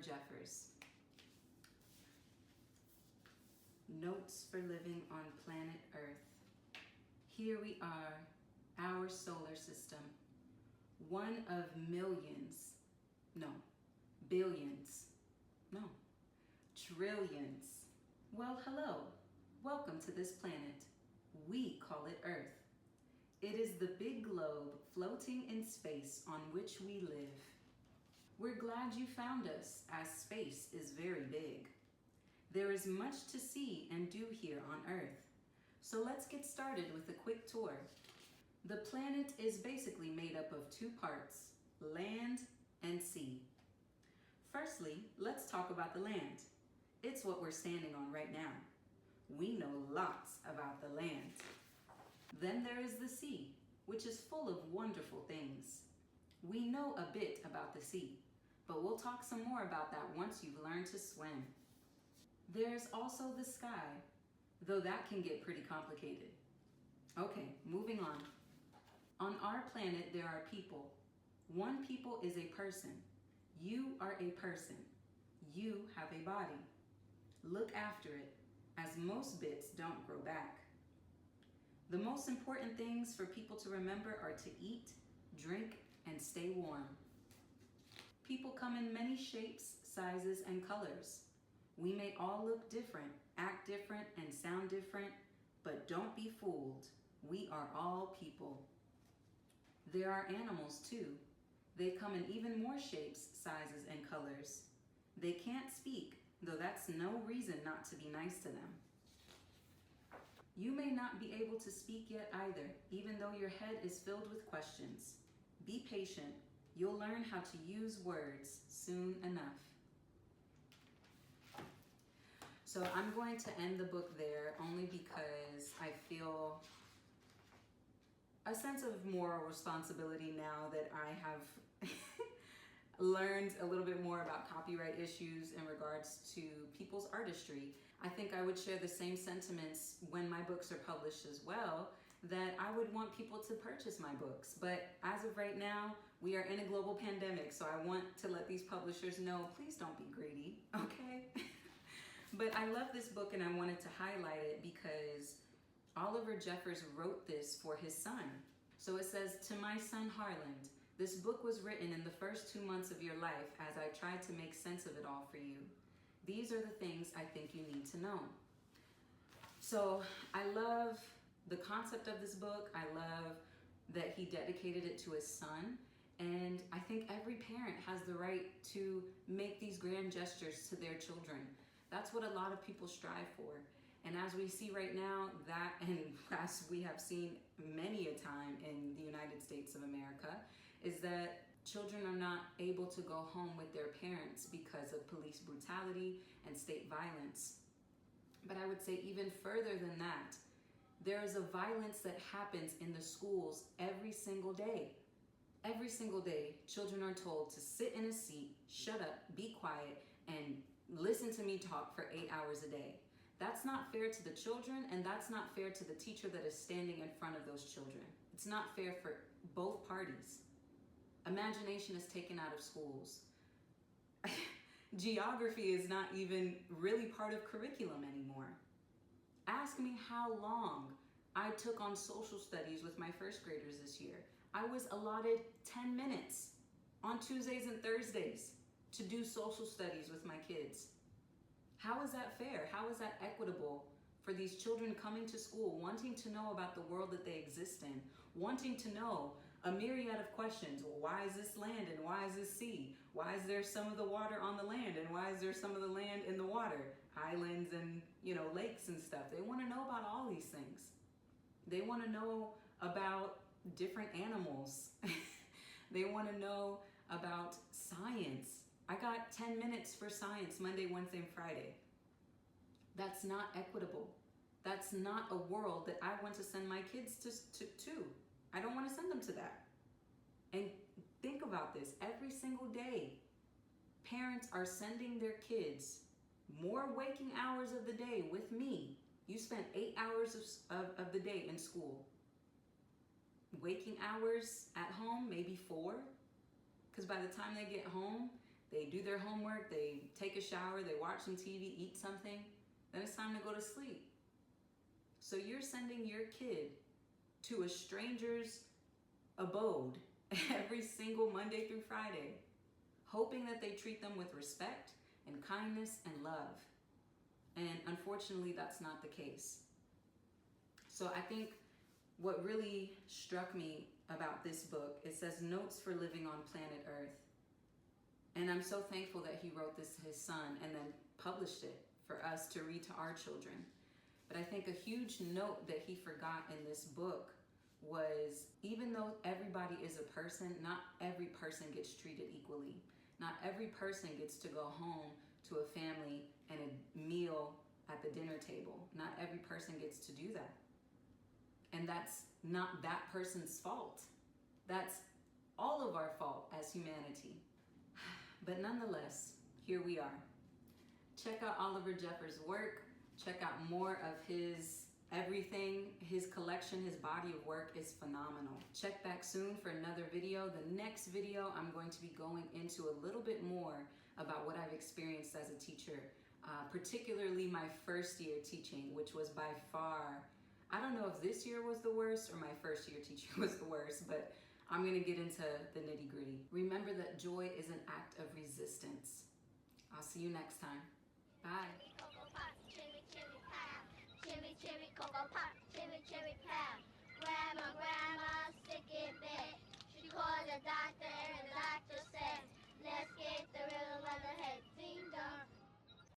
Jeffers. Notes for living on planet Earth. Here we are, our solar system, one of millions, no, billions, no, trillions. Well, hello, welcome to this planet. We call it Earth. It is the big globe floating in space on which we live. We're glad you found us, as space is very big. There is much to see and do here on Earth. So let's get started with a quick tour. The planet is basically made up of two parts, land and sea. Firstly, let's talk about the land. It's what we're standing on right now. We know lots about the land. Then there is the sea, which is full of wonderful things. We know a bit about the sea, but we'll talk some more about that once you've learned to swim. There's also the sky, though that can get pretty complicated. Okay, moving on. On our planet, there are people. One people is a person. You are a person. You have a body. Look after it, as most bits don't grow back. The most important things for people to remember are to eat, drink, and stay warm. People come in many shapes, sizes, and colors. We may all look different, act different, and sound different, but don't be fooled. We are all people. There are animals too. They come in even more shapes, sizes, and colors. They can't speak, though that's no reason not to be nice to them. You may not be able to speak yet either, even though your head is filled with questions. Be patient. You'll learn how to use words soon enough. So I'm going to end the book there only because I feel a sense of moral responsibility now that I have learned a little bit more about copyright issues in regards to people's artistry. I think I would share the same sentiments when my books are published as well, that I would want people to purchase my books. But as of right now, we are in a global pandemic, so I want to let these publishers know, please don't be greedy, okay? But I love this book and I wanted to highlight it because Oliver Jeffers wrote this for his son. So it says, "To my son Harland, this book was written in the first 2 months of your life as I tried to make sense of it all for you. These are the things I think you need to know." So I love the concept of this book. I love that he dedicated it to his son. And I think every parent has the right to make these grand gestures to their children. That's what a lot of people strive for. And as we see right now, that, and as we have seen many a time in the United States of America, is that children are not able to go home with their parents because of police brutality and state violence. But I would say even further than that, there is a violence that happens in the schools every single day. Every single day, children are told to sit in a seat, shut up, be quiet, and listen to me talk for 8 hours a day. That's not fair to the children, and that's not fair to the teacher that is standing in front of those children. It's not fair for both parties. Imagination is taken out of schools. Geography is not even really part of curriculum anymore. Ask me how long I took on social studies with my first graders this year. I was allotted 10 minutes on Tuesdays and Thursdays to do social studies with my kids. How is that fair? How is that equitable for these children coming to school, wanting to know about the world that they exist in, wanting to know a myriad of questions? Well, why is this land and why is this sea? Why is there some of the water on the land and why is there some of the land in the water? Islands and, lakes and stuff. They want to know about all these things. They want to know about different animals. They want to know about science. I got 10 minutes for science Monday, Wednesday, and Friday. That's not equitable. That's not a world that I want to send my kids to. I don't want to send them to that. And think about this. Every single day, parents are sending their kids more waking hours of the day with me. You spent 8 hours of the day in school. Waking hours at home, maybe 4. Because by the time they get home, they do their homework, they take a shower, they watch some TV, eat something, then it's time to go to sleep. So you're sending your kid to a stranger's abode every single Monday through Friday, hoping that they treat them with respect and kindness and love. And unfortunately, that's not the case. So I think what really struck me about this book, it says Notes for Living on Planet Earth. And I'm so thankful that he wrote this to his son and then published it for us to read to our children. But I think a huge note that he forgot in this book was, even though everybody is a person, not every person gets treated equally. Not every person gets to go home to a family and a meal at the dinner table. Not every person gets to do that. And that's not that person's fault. That's all of our fault as humanity. But nonetheless, here we are. Check out Oliver Jeffers' work. Check out more of his everything. His collection, his body of work is phenomenal. Check back soon for another video. The next video, I'm going to be going into a little bit more about what I've experienced as a teacher, particularly my first year teaching, which was by far, I don't know if this year was the worst or my first year teaching was the worst, but I'm gonna get into the nitty-gritty. Remember that joy is an act of resistance. I'll see you next time. Bye.